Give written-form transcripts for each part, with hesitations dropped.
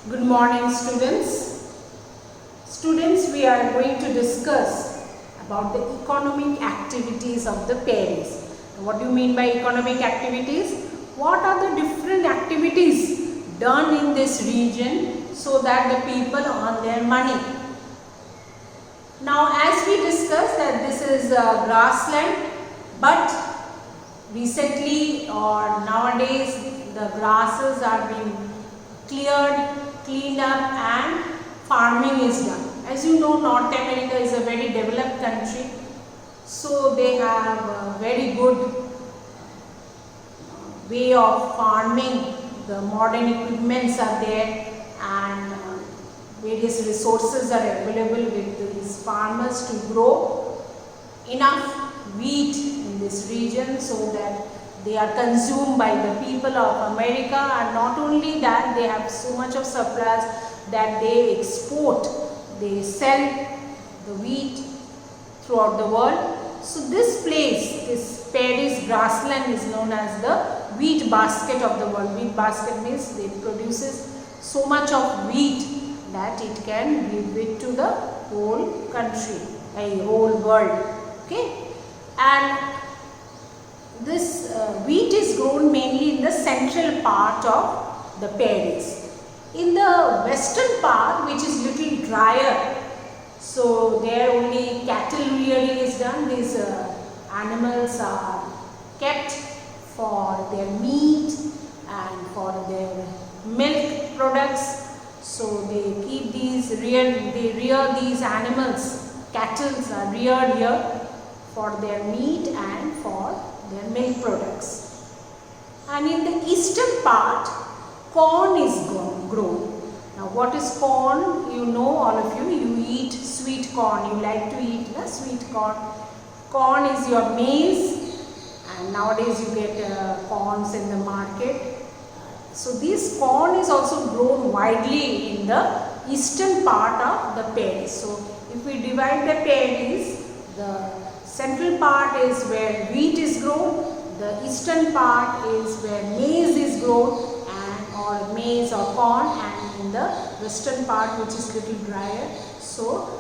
Good morning, students. Students, we are going to discuss about the economic activities of the Paris. What do you mean by economic activities? What are the different activities done in this region so that the people earn their money? Now, as we discussed that this is grassland, but recently or nowadays the grasses are being cleaned up and farming is done. As you know, North America is a very developed country, so they have a very good way of farming. The modern equipments are there and various resources are available with these farmers to grow enough wheat in this region so that they are consumed by the people of America, and not only that, they have so much of surplus that they export, they sell the wheat throughout the world. So this place, this Paris grassland is known as the wheat basket of the world. Wheat basket means it produces so much of wheat that it can give it to the whole country, a whole world. Okay, and this wheat is grown mainly in the central part of the Paris. In the western part, which is little drier, so there only cattle rearing is done. These animals are kept for their meat and for their milk products. So they keep these rear these animals. Cattle are reared here for their meat and for their milk products. And in the eastern part, corn is grown. Now what is corn? You know, all of you, you eat sweet corn. You like to eat sweet corn. Corn is your maize, and nowadays you get corns in the market. So this corn is also grown widely in the eastern part of the Paris. So if we divide the Paris, the central part is where wheat is grown, the eastern part is where maize is grown, and or maize or corn, and in the western part, which is little drier, so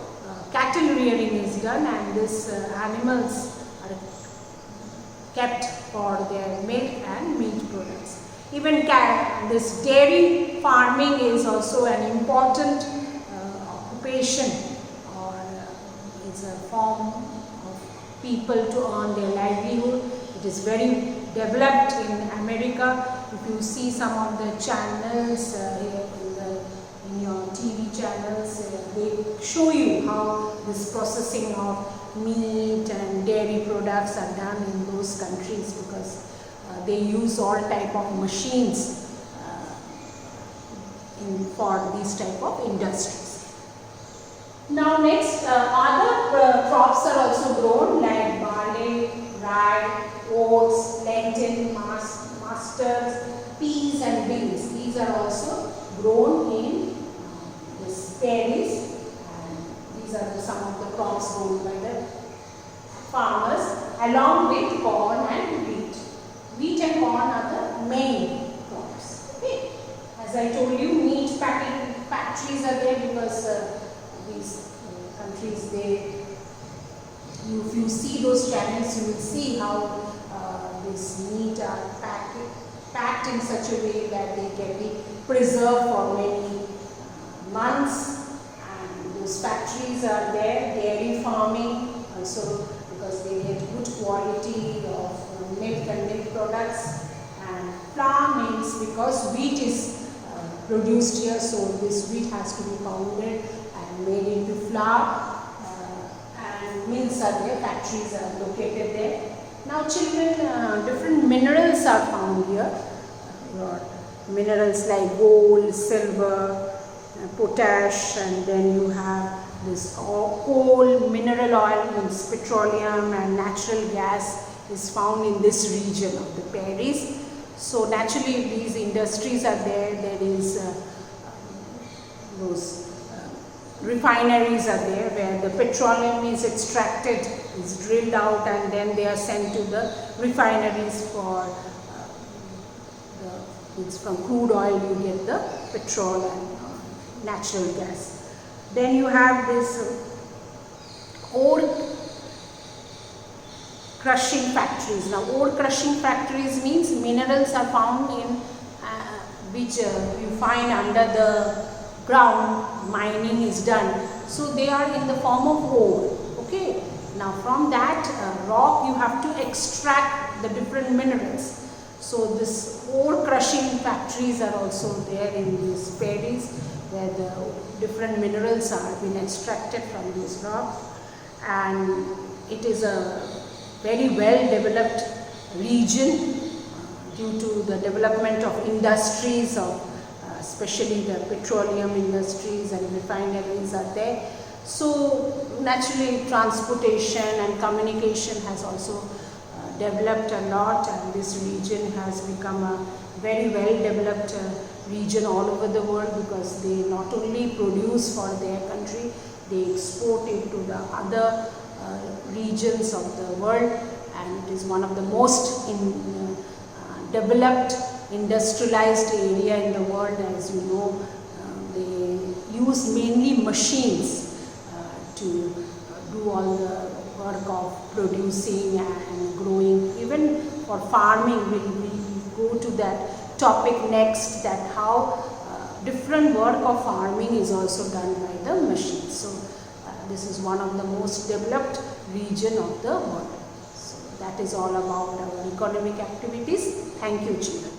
cattle rearing is done, and these animals are kept for their milk and meat products. Even this dairy farming is also an important occupation, or it's a form of people to earn their livelihood. It is very developed in America. If you see some of the channels here in your TV channels, they show you how this processing of meat and dairy products are done in those countries, because they use all type of machines for these type of industries. Now next, other crops are also grown like barley, rye, oats, lentil, mustard, peas and beans. These are also grown in this Paris, and these are some of the crops grown by the farmers along with corn and wheat. Wheat and corn are the main crops. Okay. As I told you, meat packing factories are there because these countries, if you see those channels, you will see how this meat are packed in such a way that they can be preserved for many months, and those factories are there. Dairy farming also, because they get good quality of milk and milk products, and flour mills, because wheat is produced here, so this wheat has to be pounded and made into flour, and mills are there, factories are located there. Now children, different minerals are found here. Minerals like gold, silver, potash, and then you have this coal, mineral oil, means petroleum, and natural gas is found in this region of the Paris. So naturally these industries are there. There is those refineries are there where the petroleum is extracted, is drilled out, and then they are sent to the refineries for it's from crude oil you get the petrol and natural gas. Then you have this ore crushing factories. Now ore crushing factories means minerals are found in which you find under the ground, mining is done. So they are in the form of ore. Okay. Now from that rock you have to extract the different minerals. So this ore crushing factories are also there in these prairies where the different minerals are being extracted from these rocks, and it is a very well developed region due to the development of industries of especially the petroleum industries and refineries are there. So naturally transportation and communication has also developed a lot, and this region has become a very well developed region all over the world, because they not only produce for their country, they export it to the other regions of the world, and it is one of the most developed industrialized area in the world. As you know, they use mainly machines to do all the work of producing and growing. Even for farming, we'll go to that topic next, that how different work of farming is also done by the machines. So this is one of the most developed region of the world. So that is all about our economic activities. Thank you, children.